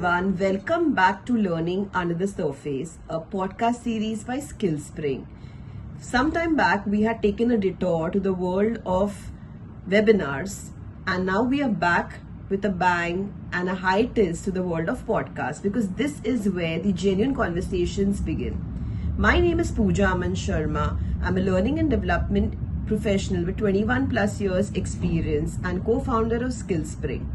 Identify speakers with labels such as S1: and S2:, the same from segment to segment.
S1: everyone. Welcome back to Learning Under the Surface, a podcast series by Skillspring. Sometime back, we had taken a detour to the world of webinars, and now we are back with a bang and a high tilt to the world of podcasts because this is where the genuine conversations begin. My name is Pooja Aman Sharma. I'm a learning and development professional with 21 plus years experience and co-founder of Skillspring.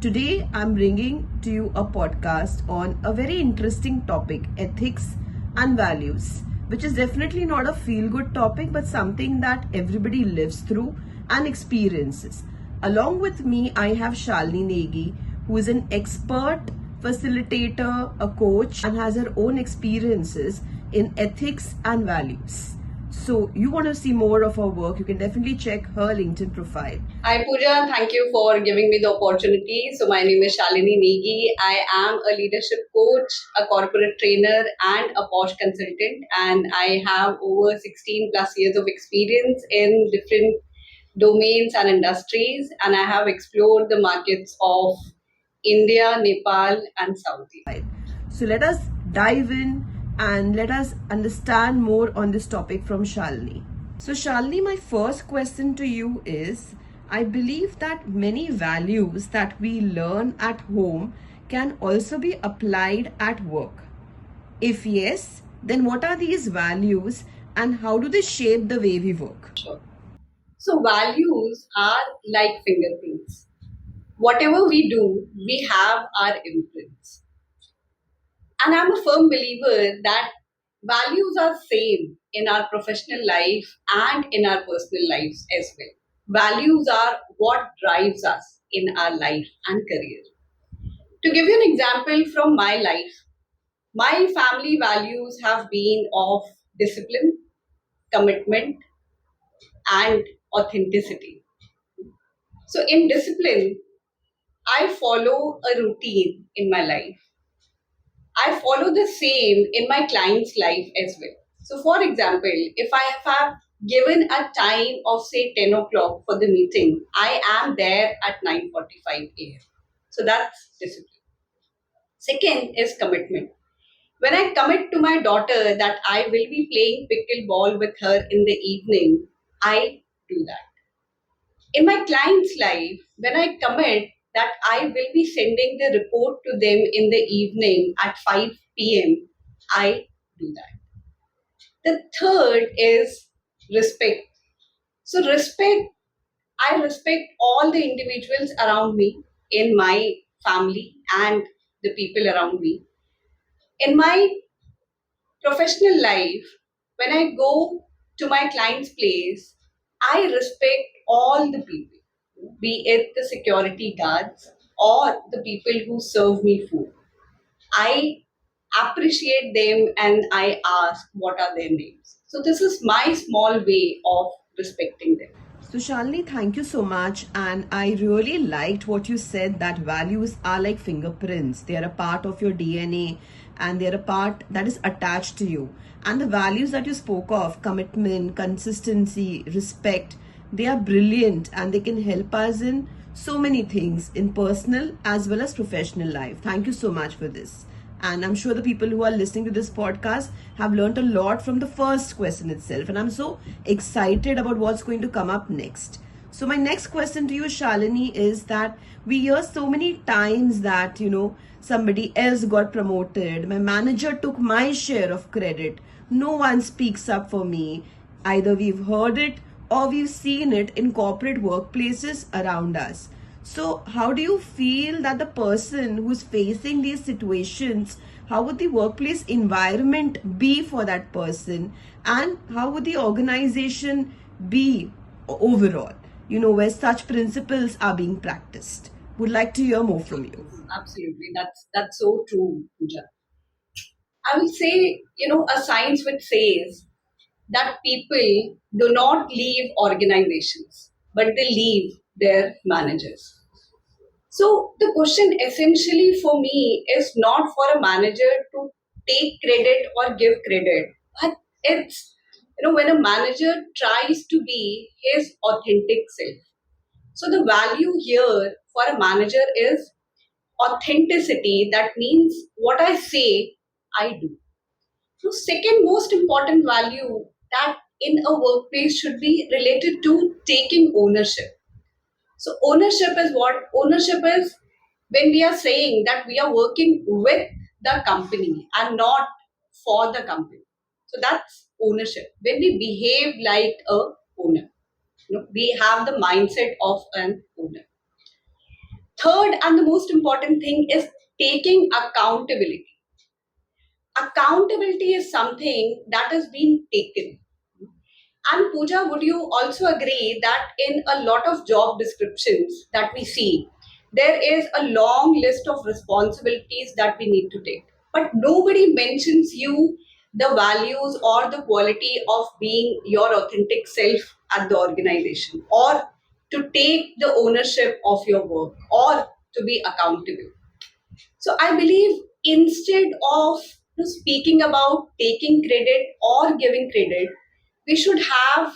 S1: Today, I'm bringing to you a podcast on a very interesting topic, ethics and values, which is definitely not a feel-good topic, but something that everybody lives through and experiences. Along with me, I have Shalini Negi, who is an expert facilitator, a coach, and has her own experiences in ethics and values. So you want to see more of her work, you can definitely check her LinkedIn profile.
S2: Hi Pooja, thank you for giving me the opportunity. So my name is Shalini Negi. I am a leadership coach, a corporate trainer and a posh consultant, and I have over 16 plus years of experience in different domains and industries, and I have explored the markets of India, Nepal and Saudi.
S1: So let us dive in and let us understand more on this topic from Shalini. So Shalini, my first question to you is, I believe that many values that we learn at home can also be applied at work. If yes, then what are these values and how do they shape the way we work?
S2: Sure. So values are like fingerprints. Whatever we do, we have our imprints. And I'm a firm believer that values are same in our professional life and in our personal lives as well. Values are what drives us in our life and career. To give you an example from my life, my family values have been of discipline, commitment, and authenticity. So in discipline, I follow a routine in my life. I follow the same in my client's life as well. So, for example, if I have given a time of say 10 o'clock for the meeting, I am there at 9:45 a.m. So that's discipline. Second is commitment. When I commit to my daughter that I will be playing pickleball with her in the evening, I do that. In my client's life, when I commit that I will be sending the report to them in the evening at 5 p.m., I do that. The third is respect. So, I respect all the individuals around me in my family and the people around me. In my professional life, when I go to my client's place, I respect all the people, be it the security guards or the people who serve me food. I appreciate them and I ask what are their names. So, this is my small way of respecting them.
S1: So, Shalini, thank you so much. And I really liked what you said that values are like fingerprints. They are a part of your DNA and they're a part that is attached to you. And the values that you spoke of, commitment, consistency, respect, they are brilliant and they can help us in so many things in personal as well as professional life. Thank you so much for this. And I'm sure the people who are listening to this podcast have learned a lot from the first question itself. And I'm so excited about what's going to come up next. So my next question to you, Shalini, is that we hear so many times that, somebody else got promoted. My manager took my share of credit. No one speaks up for me. Either we've heard it or we've seen it in corporate workplaces around us. So, how do you feel that the person who's facing these situations, how would the workplace environment be for that person, and how would the organization be overall, where such principles are being practiced? Would like to hear more from you.
S2: Absolutely, that's so true, Pooja. I will say, a science which says that people do not leave organizations, but they leave their managers. So the question essentially for me is not for a manager to take credit or give credit, but it's when a manager tries to be his authentic self. So the value here for a manager is authenticity, that means what I say, I do. So, second most important value that in a workplace should be related to taking ownership. So, ownership is what? Ownership is when we are saying that we are working with the company and not for the company. So, that's ownership. When we behave like a owner, we have the mindset of an owner. Third and the most important thing is taking accountability. Accountability is something that is being taken. And Pooja, would you also agree that in a lot of job descriptions that we see, there is a long list of responsibilities that we need to take. But nobody mentions you the values or the quality of being your authentic self at the organization, or to take the ownership of your work, or to be accountable. So I believe instead of speaking about taking credit or giving credit, we should have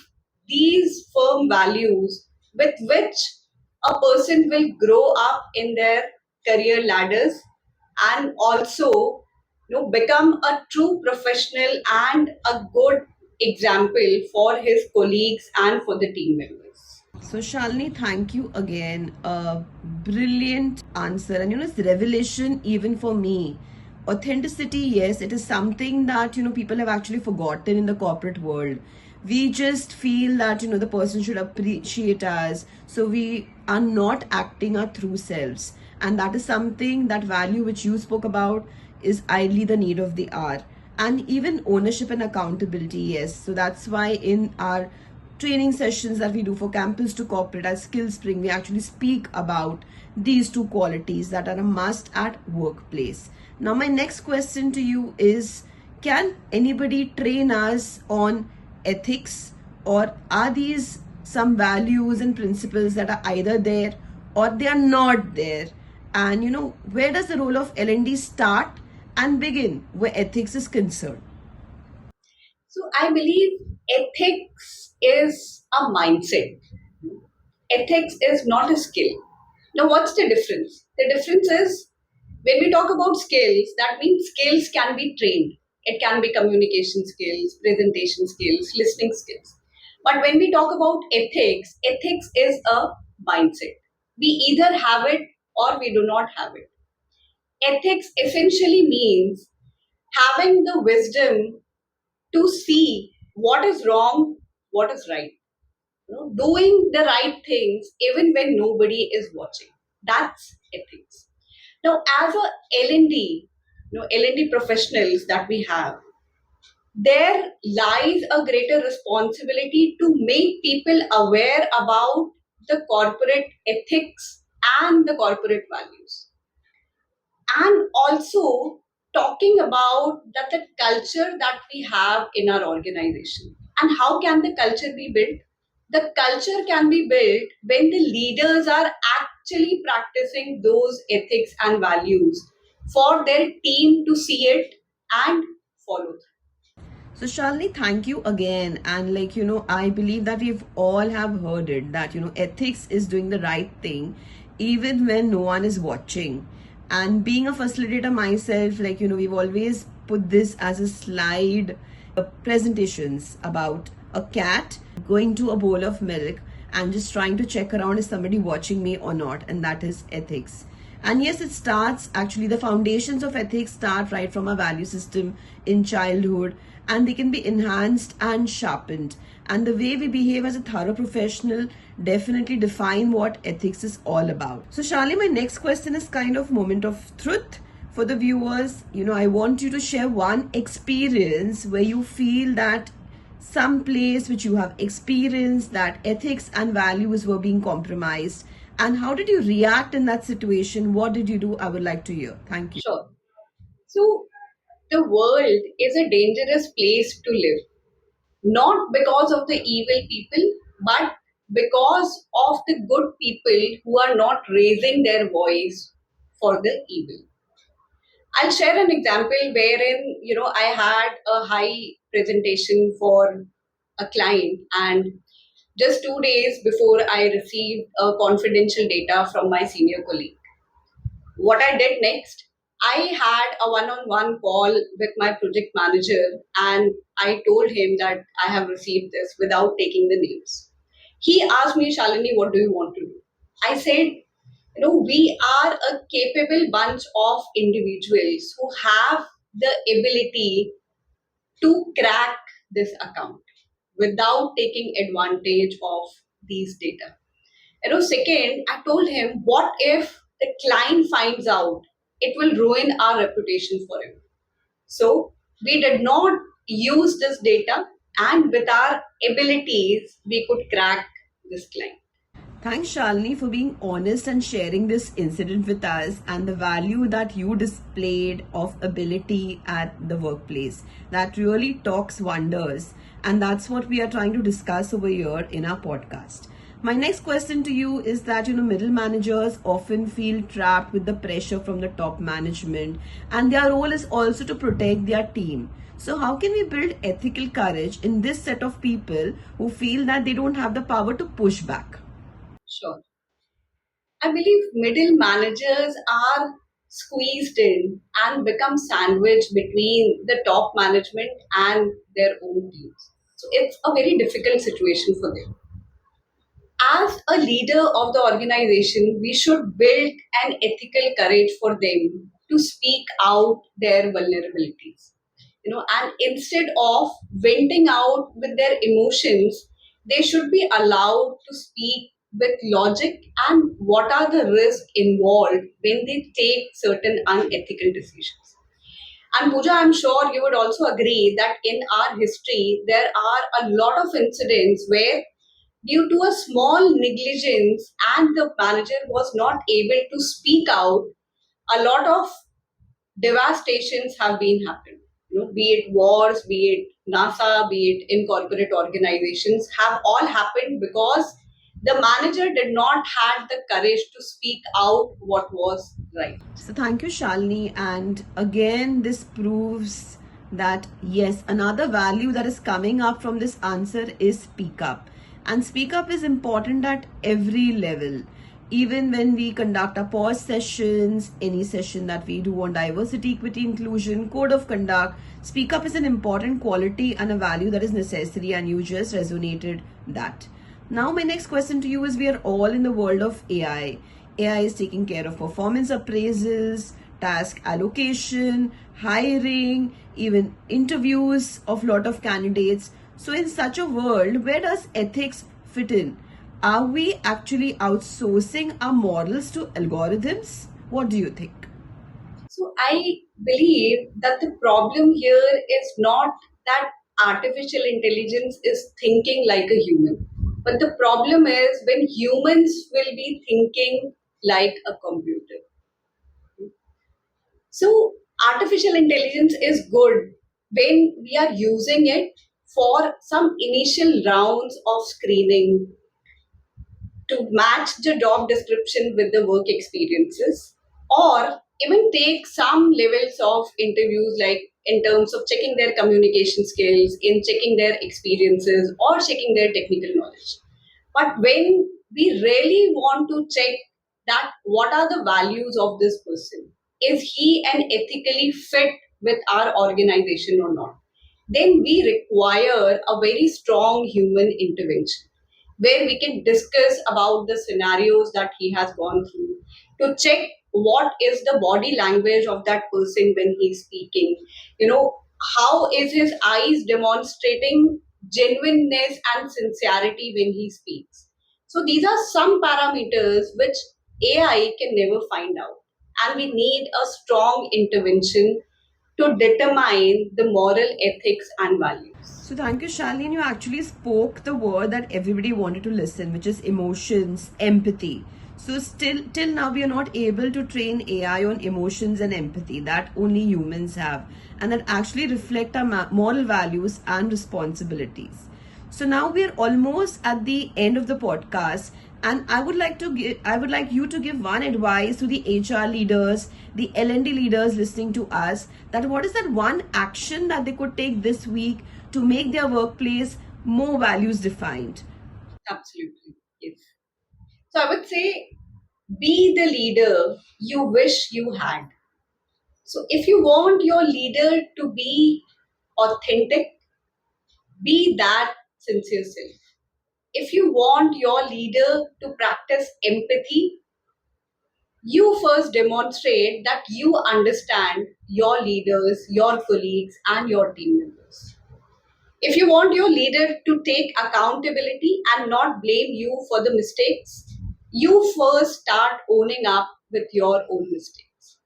S2: these firm values with which a person will grow up in their career ladders, and also become a true professional and a good example for his colleagues and for the team members.
S1: So, Shalini, thank you again. A brilliant answer. And it's revelation even for me. Authenticity, yes, it is something that, people have actually forgotten in the corporate world. We just feel that, the person should appreciate us. So, we are not acting our true selves. And that is something, that value which you spoke about, is ideally the need of the hour. And even ownership and accountability, yes. So, that's why in our training sessions that we do for campus to corporate as skill spring, we actually speak about these two qualities that are a must at workplace. Now my next question to you is, can anybody train us on ethics, or are these some values and principles that are either there or they are not there? And where does the role of L&D start and begin where ethics is concerned?
S2: So I believe ethics is a mindset. Ethics is not a skill. Now, what's the difference? The difference is when we talk about skills, that means skills can be trained. It can be communication skills, presentation skills, listening skills. But when we talk about ethics, ethics is a mindset. We either have it or we do not have it. Ethics essentially means having the wisdom to see what is wrong, what is right. Doing the right things even when nobody is watching. That's ethics. Now, as a L&D, L&D professionals that we have, there lies a greater responsibility to make people aware about the corporate ethics and the corporate values, and also talking about that the culture that we have in our organization. And how can the culture be built? The culture can be built when the leaders are actually practicing those ethics and values for their team to see it and follow.
S1: So Shalini, thank you again. And I believe that we've all have heard it, that ethics is doing the right thing even when no one is watching. And being a facilitator myself, we've always put this as a slide, presentations about a cat going to a bowl of milk and just trying to check around is somebody watching me or not, and that is ethics. And yes, it starts actually, the foundations of ethics start right from a value system in childhood, and they can be enhanced and sharpened. And the way we behave as a thorough professional definitely define what ethics is all about. So Charlie, my next question is kind of moment of truth for the viewers. I want you to share one experience where you feel that some place which you have experienced that ethics and values were being compromised, and how did you react in that situation? What did you do? I would like to hear. Thank you.
S2: Sure. So, the world is a dangerous place to live, not because of the evil people, but because of the good people who are not raising their voice for the evil. I'll share an example wherein, I had a high presentation for a client, and just 2 days before I received confidential data from my senior colleague. what I did next, I had a one on one call with my project manager and I told him that I have received this without taking the names. He asked me, Shalini, what do you want to do? I said, we are a capable bunch of individuals who have the ability to crack this account without taking advantage of these data. Second, I told him, what if the client finds out? It will ruin our reputation for him. So we did not use this data, and with our abilities, we could crack this client.
S1: Thanks, Shalini, for being honest and sharing this incident with us and the value that you displayed of ability at the workplace. That really talks wonders. And that's what we are trying to discuss over here in our podcast. My next question to you is that, middle managers often feel trapped with the pressure from the top management, and their role is also to protect their team. So, how can we build ethical courage in this set of people who feel that they don't have the power to push back?
S2: Sure. I believe middle managers are squeezed in and become sandwiched between the top management and their own teams. So it's a very difficult situation for them. As a leader of the organization, we should build an ethical courage for them to speak out their vulnerabilities. And instead of venting out with their emotions, they should be allowed to speak with logic and what are the risks involved when they take certain unethical decisions. And Pooja, I'm sure you would also agree that in our history, there are a lot of incidents where, due to a small negligence and the manager was not able to speak out, a lot of devastations have been happened. Be it wars, be it NASA, be it in corporate organizations, have all happened because the manager did not have the courage to speak out what was right.
S1: So thank you, Shalini. And again, this proves that yes, another value that is coming up from this answer is speak up. And speak up is important at every level. Even when we conduct our pause sessions, any session that we do on diversity, equity, inclusion, code of conduct, speak up is an important quality and a value that is necessary, and you just resonated that. Now, my next question to you is, we are all in the world of AI. AI is taking care of performance appraisals, task allocation, hiring, even interviews of lot of candidates. So in such a world, where does ethics fit in? Are we actually outsourcing our models to algorithms? What do you think?
S2: So I believe that the problem here is not that artificial intelligence is thinking like a human, but the problem is when humans will be thinking like a computer. So artificial intelligence is good when we are using it for some initial rounds of screening to match the job description with the work experiences, or even take some levels of interviews, like in terms of checking their communication skills, in checking their experiences or checking their technical knowledge. But when we really want to check that what are the values of this person, is he an ethically fit with our organization or not, then we require a very strong human intervention where we can discuss about the scenarios that he has gone through, to check what is the body language of that person when he's speaking. How is his eyes demonstrating genuineness and sincerity when he speaks. So these are some parameters which AI can never find out, and we need a strong intervention to determine the moral ethics and values.
S1: So thank you, Shalini. You actually spoke the word that everybody wanted to listen, which is emotions, empathy. So still, till now, we are not able to train AI on emotions and empathy that only humans have, and that actually reflect our moral values and responsibilities. So now we are almost at the end of the podcast, and I would like you to give one advice to the HR leaders, the L&D leaders listening to us, that what is that one action that they could take this week to make their workplace more values defined?
S2: Absolutely. Yes. So I would say Be the leader you wish you had. So, if you want your leader to be authentic, be that sincere self. If you want your leader to practice empathy, you first demonstrate that you understand your leaders, your colleagues, and your team members. If you want your leader to take accountability and not blame you for the mistakes, you first start owning up with your own mistakes.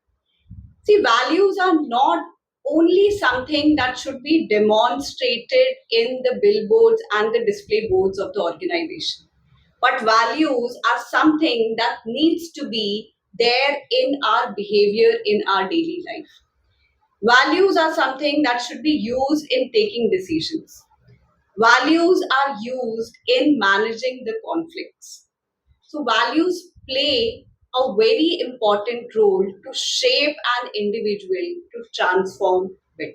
S2: See, values are not only something that should be demonstrated in the billboards and the display boards of the organization, but values are something that needs to be there in our behavior in our daily life. Values are something that should be used in taking decisions. Values are used in managing the conflicts. So, values play a very important role to shape an individual to transform better.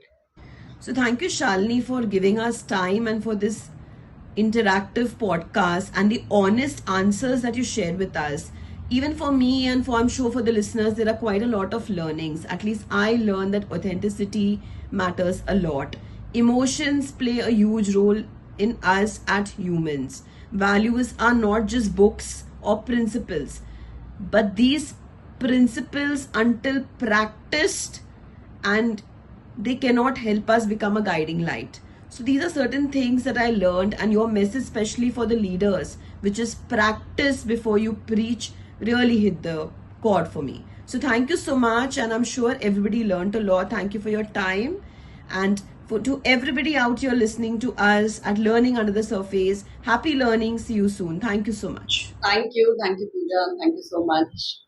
S1: So thank you, Shalini, for giving us time and for this interactive podcast and the honest answers that you shared with us. Even for me and for I'm sure for the listeners, there are quite a lot of learnings. At least I learned that authenticity matters a lot. Emotions play a huge role in us as humans. Values are not just books or principles, but these principles, until practiced, and they cannot help us become a guiding light. So these are certain things that I learned, and your message, especially for the leaders, which is practice before you preach, really hit the chord for me. So thank you so much, and I'm sure everybody learned a lot. Thank you for your time, and to everybody out here listening to us at Learning Under the Surface, happy learning. See you soon. Thank you so much.
S2: Thank you, Pooja. Thank you so much.